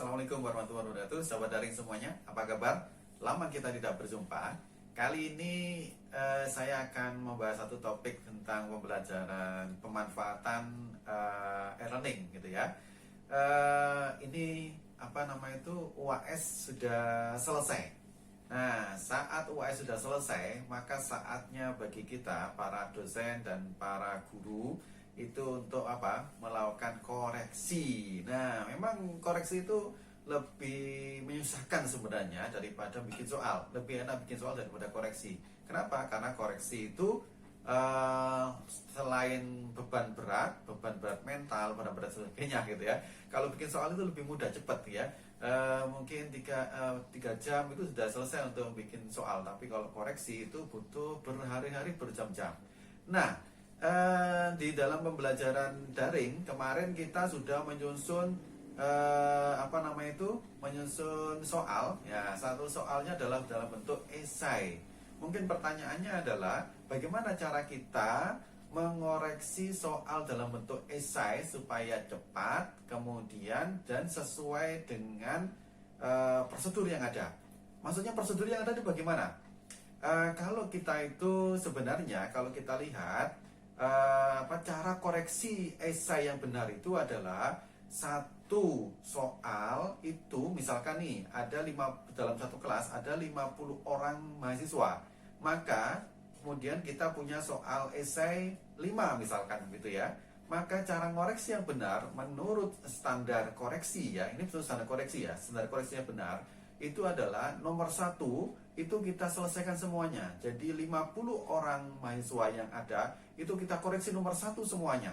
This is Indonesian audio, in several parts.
Assalamualaikum warahmatullahi wabarakatuh. Sahabat daring semuanya, apa kabar? Lama kita tidak berjumpa. Kali ini saya akan membahas satu topik tentang pembelajaran pemanfaatan e-learning gitu ya. Ini apa nama itu, UAS sudah selesai. Nah, saat UAS sudah selesai, maka saatnya bagi kita para dosen dan para guru itu untuk apa? Melakukan koreksi. Nah, memang koreksi itu lebih menyusahkan sebenarnya daripada bikin soal. Lebih enak bikin soal daripada koreksi. Kenapa? Karena koreksi itu selain beban berat mental, beban berat sebagainya gitu ya. Kalau bikin soal itu lebih mudah, cepat ya. Mungkin 3 jam itu sudah selesai untuk bikin soal. Tapi kalau koreksi itu butuh berhari-hari, berjam-jam. Nah, di dalam pembelajaran daring kemarin kita sudah menyusun menyusun soal ya. Satu soalnya adalah dalam bentuk esai. Mungkin pertanyaannya adalah bagaimana cara kita mengoreksi soal dalam bentuk esai supaya cepat, kemudian dan sesuai dengan prosedur yang ada. Maksudnya prosedur yang ada itu bagaimana? Kalau kita itu sebenarnya kalau kita lihat cara koreksi esai yang benar itu adalah satu soal itu, misalkan nih dalam satu kelas ada 50 orang mahasiswa, maka kemudian kita punya soal esai 5 misalkan gitu ya. Maka cara koreksi yang benar menurut standar koreksi ya, ini betul standar koreksi ya, standar koreksi yang benar itu adalah nomor 1 itu kita selesaikan semuanya. Jadi 50 orang mahasiswa yang ada itu kita koreksi nomor 1 semuanya.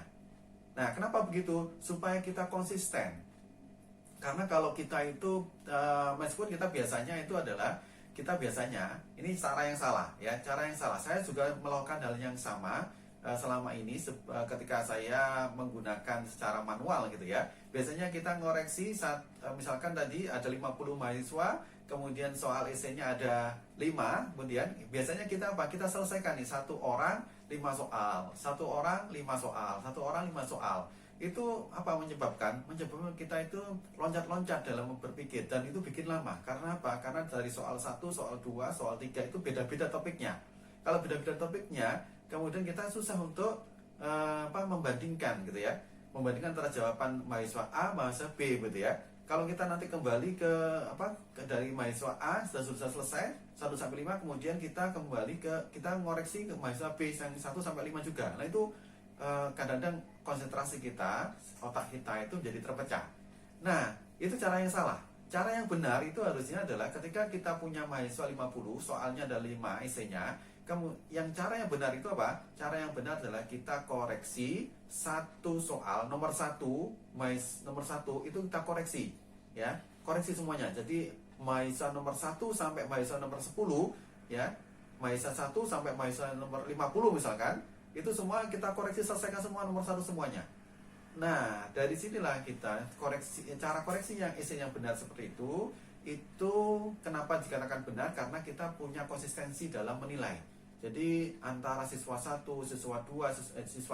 Nah, kenapa begitu? Supaya kita konsisten. Karena kalau kita itu meskipun kita biasanya ini cara yang salah ya, cara yang salah. Saya juga melakukan hal yang sama selama ini ketika saya menggunakan secara manual gitu ya. Biasanya kita ngoreksi misalkan tadi ada 50 mahasiswa, kemudian soal esainya ada 5, kemudian biasanya kita selesaikan nih, 1 orang 5 soal, 1 orang 5 soal, 1 orang 5 soal. Itu apa menyebabkan kita itu loncat-loncat dalam berpikir, dan itu bikin lama. Karena apa? Karena dari soal 1, soal 2, soal 3 itu beda-beda topiknya. Kalau beda-beda topiknya, kemudian kita susah untuk membandingkan gitu ya. Membandingkan antara jawaban mahasiswa A, mahasiswa B gitu ya. Kalau kita nanti kembali dari mahasiswa A sudah selesai 1 sampai 5, kemudian kita ngoreksi ke mahasiswa B yang 1 sampai 5 juga. Nah, itu kadang-kadang konsentrasi kita, otak kita itu jadi terpecah. Nah, itu cara yang salah. Cara yang benar itu harusnya adalah ketika kita punya mahasiswa 50, soalnya ada 5 esainya, cara yang benar itu apa? Cara yang benar adalah kita koreksi satu soal, nomor 1 itu kita koreksi ya, koreksi semuanya. Jadi mahasiswa nomor 1 sampai mahasiswa nomor 10 ya, mahasiswa 1 sampai mahasiswa nomor 50 misalkan, itu semua kita koreksi, selesaikan semua nomor 1 semuanya. Nah, dari sinilah kita cara koreksi yang esai yang benar seperti itu kenapa dikatakan benar? Karena kita punya konsistensi dalam menilai. Jadi antara siswa 1, siswa 2,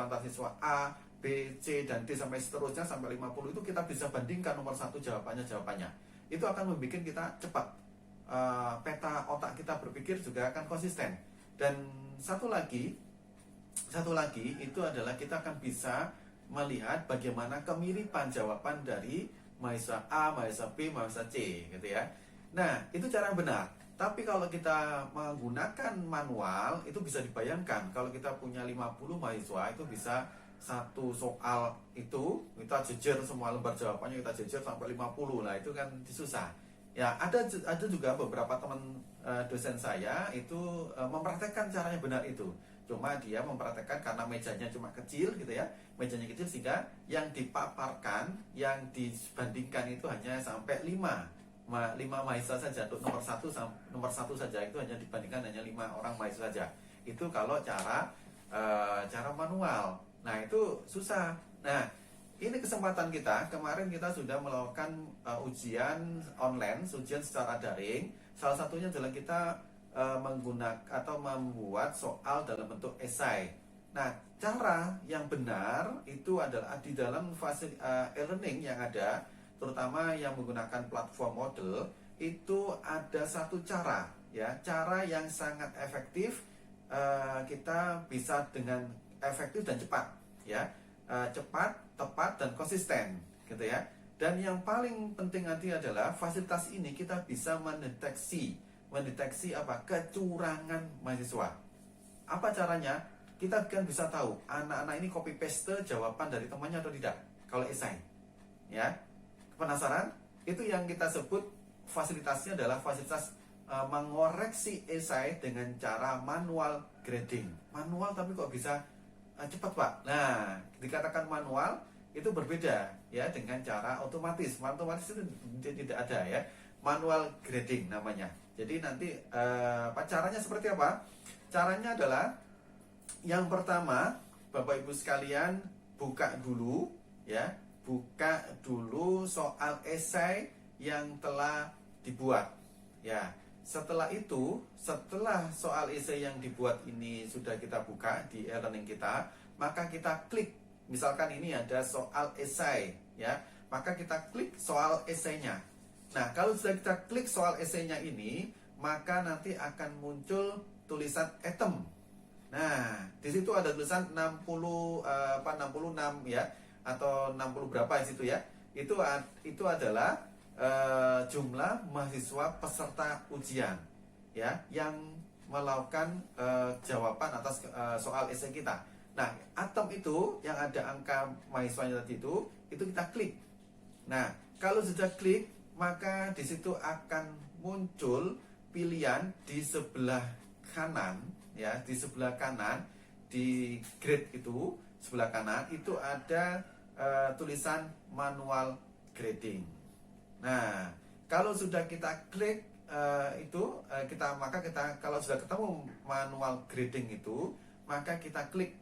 antara siswa A, B, C, dan D sampai seterusnya sampai 50 itu kita bisa bandingkan nomor 1 jawabannya. Itu akan membuat kita cepat. Peta otak kita berpikir juga akan konsisten. Dan satu lagi itu adalah kita akan bisa melihat bagaimana kemiripan jawaban dari mahasiswa A, mahasiswa B, mahasiswa C gitu ya. Nah, itu cara benar. Tapi kalau kita menggunakan manual, itu bisa dibayangkan kalau kita punya 50 mahasiswa, itu bisa satu soal itu kita jejer semua lembar jawabannya, kita jejer sampai 50. Nah, itu kan susah. Ya, ada juga beberapa teman dosen saya itu mempraktekkan caranya benar itu. Cuma dia mempraktekkan karena mejanya cuma kecil gitu ya. Mejanya kecil sehingga yang dipaparkan, yang dibandingkan itu hanya sampai 5 mahasiswa saja. Untuk nomor satu saja itu hanya dibandingkan hanya 5 orang mahasiswa saja. Itu kalau cara manual. Nah, itu susah. Nah, ini kesempatan kita. Kemarin kita sudah melakukan ujian online, ujian secara daring. Salah satunya adalah kita menggunakan atau membuat soal dalam bentuk esai. Nah, cara yang benar itu adalah di dalam fase e-learning yang ada, terutama yang menggunakan platform Moodle, itu ada satu cara, ya, cara yang sangat efektif. Kita bisa dengan efektif dan cepat, ya, cepat, tepat, dan konsisten, gitu ya. Dan yang paling penting nanti adalah fasilitas ini kita bisa mendeteksi apa kecurangan mahasiswa. Apa caranya? Kita kan bisa tahu anak-anak ini copy paste jawaban dari temannya atau tidak kalau esai, ya. Penasaran? Itu yang kita sebut fasilitasnya adalah fasilitas mengoreksi esai dengan cara manual grading. Manual tapi kok bisa cepat, Pak? Nah, dikatakan manual itu berbeda, ya, dengan cara otomatis. Otomatis itu tidak ada, ya. Manual grading namanya. Jadi nanti caranya seperti apa? Caranya adalah yang pertama, Bapak Ibu sekalian, buka dulu, ya, buka dulu soal esai yang telah dibuat, ya. Setelah itu, setelah soal esai yang dibuat ini sudah kita buka di e-learning kita, maka kita klik. Misalkan ini ada soal esai, ya, maka kita klik soal esainya. Nah, kalau sudah kita klik soal esainya ini, maka nanti akan muncul tulisan item. Nah, di situ ada tulisan 66 ya, atau 60 berapa di situ, ya. Itu adalah jumlah mahasiswa peserta ujian, ya, yang melakukan jawaban atas soal esai kita. Nah, item itu yang ada angka mahasiswanya tadi itu kita klik. Nah, kalau sudah klik, maka di situ akan muncul pilihan di sebelah kanan, ya, di sebelah kanan di grade itu sebelah kanan itu ada tulisan manual grading. Nah, kalau sudah kita klik maka kalau sudah ketemu manual grading itu, maka kita klik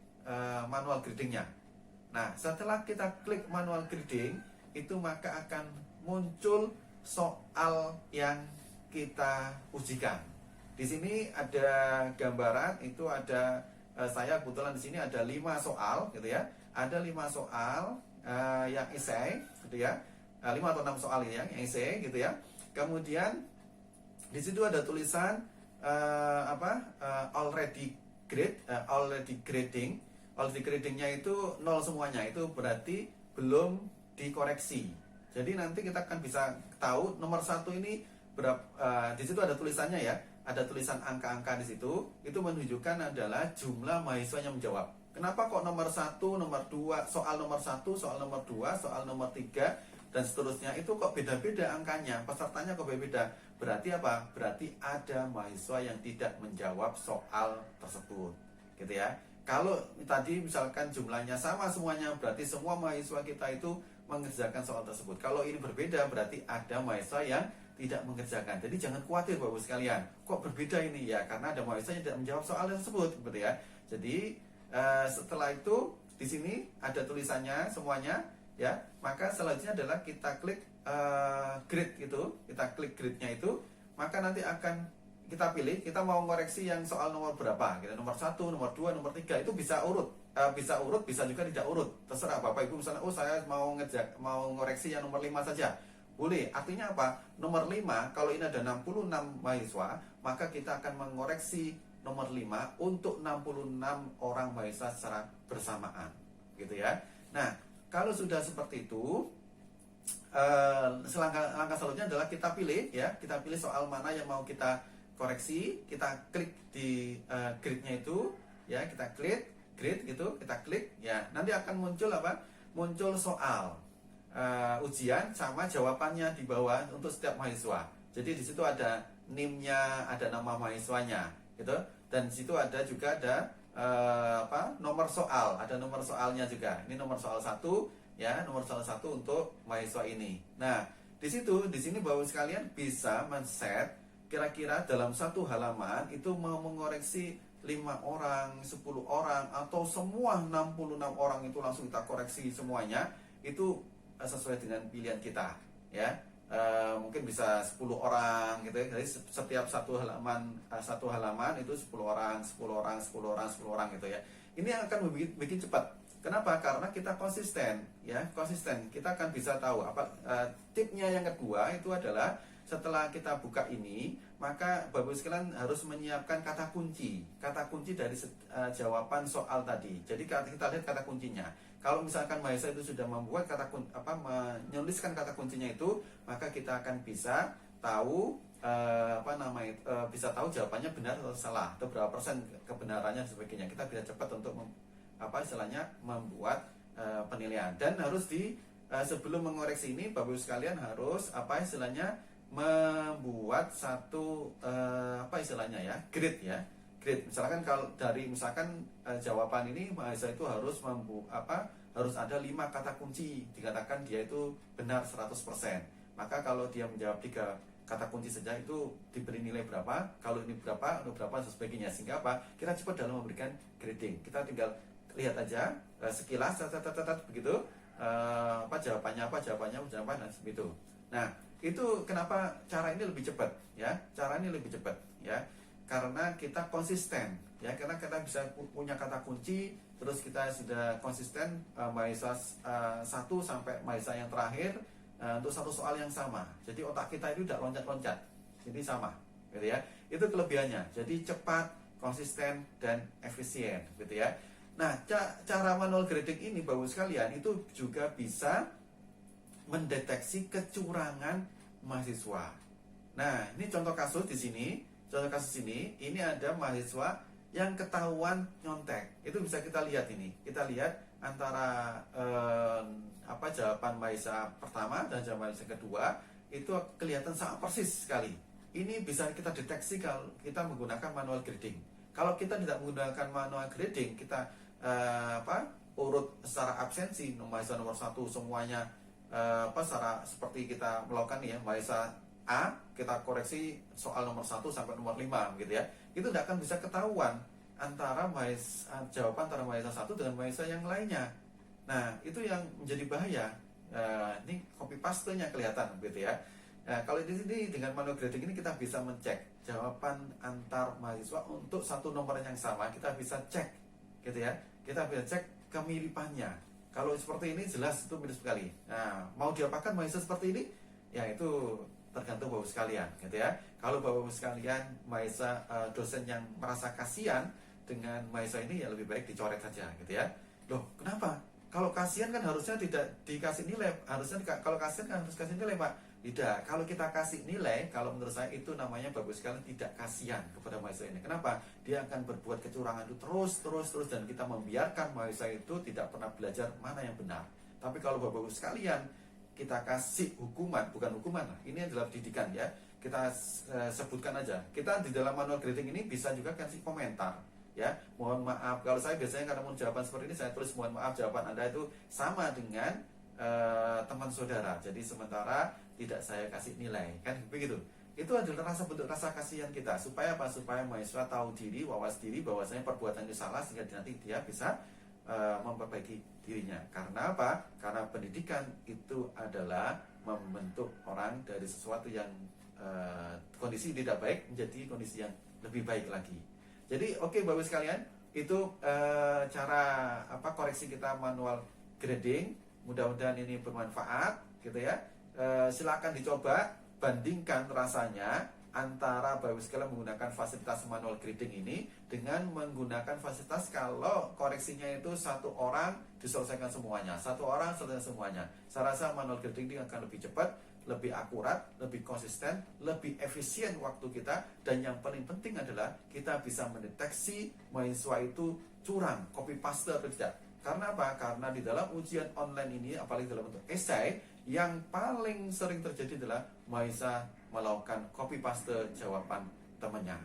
manual gradingnya. Nah, setelah kita klik manual grading itu, maka akan muncul soal yang kita ujikan. Di sini ada gambaran, itu ada saya kebetulan di sini ada 5 soal, gitu ya. Ada 5 soal yang esai, gitu ya. 5 atau 6 soal yang esai, gitu ya. Kemudian di situ ada tulisan already grading. Already gradingnya itu 0 semuanya, itu berarti belum dikoreksi. Jadi nanti kita akan bisa tahu nomor 1 ini berapa. Di situ ada tulisannya, ya, ada tulisan angka-angka di situ. Itu menunjukkan adalah jumlah mahasiswa yang menjawab. Kenapa kok nomor 1, nomor 2, soal nomor 1, soal nomor 2, soal nomor 3 dan seterusnya itu kok beda-beda angkanya, pesertanya kok beda-beda? Berarti apa? Berarti ada mahasiswa yang tidak menjawab soal tersebut, gitu ya. Kalau tadi misalkan jumlahnya sama semuanya, berarti semua mahasiswa kita itu mengerjakan soal tersebut. Kalau ini berbeda, berarti ada mahasiswa yang tidak mengerjakan. Jadi jangan khawatir Bapak-Ibu sekalian, kok berbeda ini, ya, karena ada mahasiswa yang tidak menjawab soal tersebut, gitu ya. Jadi setelah itu di sini ada tulisannya semuanya, ya. Maka selanjutnya adalah kita klik grade itu, kita klik grade-nya itu, maka nanti akan kita pilih kita mau koreksi yang soal nomor berapa, gitu. Nomor 1, nomor 2, nomor 3 itu bisa urut, bisa juga tidak urut, terserah Bapak Ibu. Misalnya, saya mau ngoreksi yang nomor 5 saja, boleh. Artinya apa? Nomor 5, kalau ini ada 66 mahasiswa, maka kita akan mengoreksi nomor 5 untuk 66 orang mahasiswa secara bersamaan, gitu ya. Nah, kalau sudah seperti itu, langkah selanjutnya adalah kita pilih, ya, kita pilih soal mana yang mau kita koreksi, kita klik di grade-nya itu, ya, kita klik grade gitu, kita klik, ya, nanti akan muncul apa? Muncul soal ujian sama jawabannya di bawah untuk setiap mahasiswa. Jadi di situ ada NIM-nya, ada nama mahasiswanya, gitu. Dan di situ ada juga ada nomor soal, ada nomor soalnya juga. Ini nomor soal 1, ya, nomor soal 1 untuk mahasiswa ini. Nah, di sini Bapak sekalian bisa men-set kira-kira dalam satu halaman itu mau mengoreksi 5 orang, 10 orang, atau semua 66 orang itu langsung kita koreksi semuanya. Itu sesuai dengan pilihan kita, ya. Mungkin bisa 10 orang gitu ya. Jadi setiap satu halaman itu 10 orang, 10 orang, 10 orang, 10 orang gitu ya. Ini yang akan bikin cepat. Kenapa? Karena kita konsisten, ya konsisten. Kita akan bisa tahu apa tipnya yang kedua itu adalah setelah kita buka ini, maka Bapak Ibu sekalian harus menyiapkan kata kunci dari jawaban soal tadi. Jadi kita lihat kata kuncinya. Kalau misalkan Mahesa itu sudah membuat menuliskan kata kuncinya itu, maka kita akan bisa tahu bisa tahu jawabannya benar atau salah, atau berapa persen kebenarannya dan sebagainya. Kita bisa cepat untuk membuat penilaian. Dan harus sebelum mengoreksi ini, Bapak Ibu sekalian harus membuat satu grade ya. Grade. Misalkan kalau dari jawaban ini Mahesa itu harus harus ada 5 kata kunci, dikatakan dia itu benar 100%. Maka kalau dia menjawab 3 kata kunci saja itu diberi nilai berapa, kalau ini berapa, dan sebagainya. Sehingga kita cepat dalam memberikan grading. Kita tinggal lihat aja sekilas begitu jawabannya dan seperti itu. Nah, itu kenapa cara ini lebih cepat ya? Cara ini lebih cepat ya. Karena kita konsisten ya, karena kita bisa punya kata kunci, terus kita sudah konsisten Mahesa 1 sampai Mahesa yang terakhir untuk satu soal yang sama. Jadi otak kita itu tidak loncat-loncat, jadi sama gitu ya. Itu kelebihannya. Jadi cepat, konsisten, dan efisien gitu ya. Nah, cara manual grading ini Bapak Ibu sekalian itu juga bisa mendeteksi kecurangan mahasiswa. Nah, ini contoh kasus di sini. Contoh kasus ini ada mahasiswa yang ketahuan nyontek. Itu bisa kita lihat ini. Kita lihat antara jawaban Mahesa pertama dan jawaban Mahesa kedua itu kelihatan sangat persis sekali. Ini bisa kita deteksi kalau kita menggunakan manual grading. Kalau kita tidak menggunakan manual grading, kita urut secara absensi Mahesa nomor 1 semuanya seperti kita melakukan ya, Mahesa A kita koreksi soal nomor 1 sampai nomor 5 gitu ya. Itu tidak akan bisa ketahuan antara jawaban antara Mahesa 1 dengan Mahesa yang lainnya. Nah, itu yang menjadi bahaya. Ini copy paste-nya kelihatan gitu ya. Nah, kalau di sini dengan manual grading ini kita bisa mencek jawaban antar mahasiswa untuk satu nomor yang sama, kita bisa cek gitu ya. Kita bisa cek kemiripannya. Kalau seperti ini jelas itu mirip sekali. Nah, mau diapakan Mahesa seperti ini? Ya itu tergantung Bapak sekalian gitu ya. Kalau Bapak sekalian Mahesa dosen yang merasa kasihan dengan Mahesa ini, ya lebih baik dicoret saja gitu ya. Loh, kenapa? Kalau kasihan kan harusnya tidak dikasih nilai. Kalau kasihan kan harus kasih nilai, Pak. Tidak. Kalau kita kasih nilai, kalau menurut saya itu namanya Bapak sekalian tidak kasihan kepada Mahesa ini. Kenapa? Dia akan berbuat kecurangan itu terus dan kita membiarkan Mahesa itu tidak pernah belajar mana yang benar. Tapi kalau Bapak sekalian kita kasih hukuman, bukan hukuman lah, ini adalah pendidikan ya. Kita sebutkan aja. Kita di dalam manual grading ini bisa juga kasih komentar ya. Mohon maaf, kalau saya biasanya karena mau jawaban seperti ini saya tulis mohon maaf jawaban Anda itu sama dengan teman saudara. Jadi sementara tidak saya kasih nilai, kan begitu. Itu adalah bentuk rasa kasihan kita. Supaya apa? Supaya mahasiswa tahu diri, wawas diri bahwasanya perbuatan itu salah, sehingga nanti dia bisa memperbaiki dirinya. Karena apa? Karena pendidikan itu adalah membentuk orang dari sesuatu yang kondisi tidak baik menjadi kondisi yang lebih baik lagi. Jadi oke, Bapak sekalian, itu cara koreksi kita manual grading. Mudah-mudahan ini bermanfaat gitu ya. Silakan dicoba, bandingkan rasanya antara Bapak sekalian menggunakan fasilitas manual grading ini dengan menggunakan fasilitas kalau koreksinya itu satu orang diselesaikan semuanya, satu orang selesai semuanya. Saya rasa manual grading ini akan lebih cepat, lebih akurat, lebih konsisten, lebih efisien waktu kita, dan yang paling penting adalah kita bisa mendeteksi mahasiswa itu curang, copy paste atau tidak. Karena apa? Karena di dalam ujian online ini, apalagi dalam bentuk esai, yang paling sering terjadi adalah mahasiswa melakukan copy paste jawaban temannya.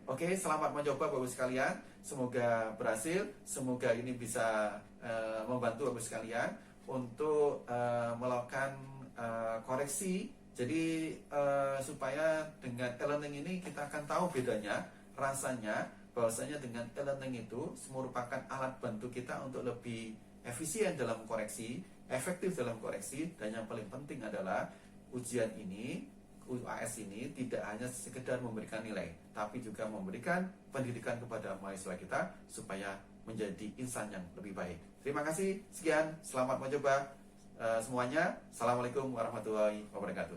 Oke, selamat mencoba Bapak sekalian. Semoga berhasil. Semoga ini bisa membantu Bapak sekalian untuk melakukan koreksi. Jadi supaya dengan e-learning ini kita akan tahu bedanya, rasanya bahwasanya dengan e-learning itu merupakan alat bantu kita untuk lebih efisien dalam koreksi, efektif dalam koreksi, dan yang paling penting adalah ujian ini, UAS ini tidak hanya sekedar memberikan nilai, tapi juga memberikan pendidikan kepada mahasiswa kita supaya menjadi insan yang lebih baik. Terima kasih, sekian, selamat mencoba semuanya. Assalamualaikum warahmatullahi wabarakatuh.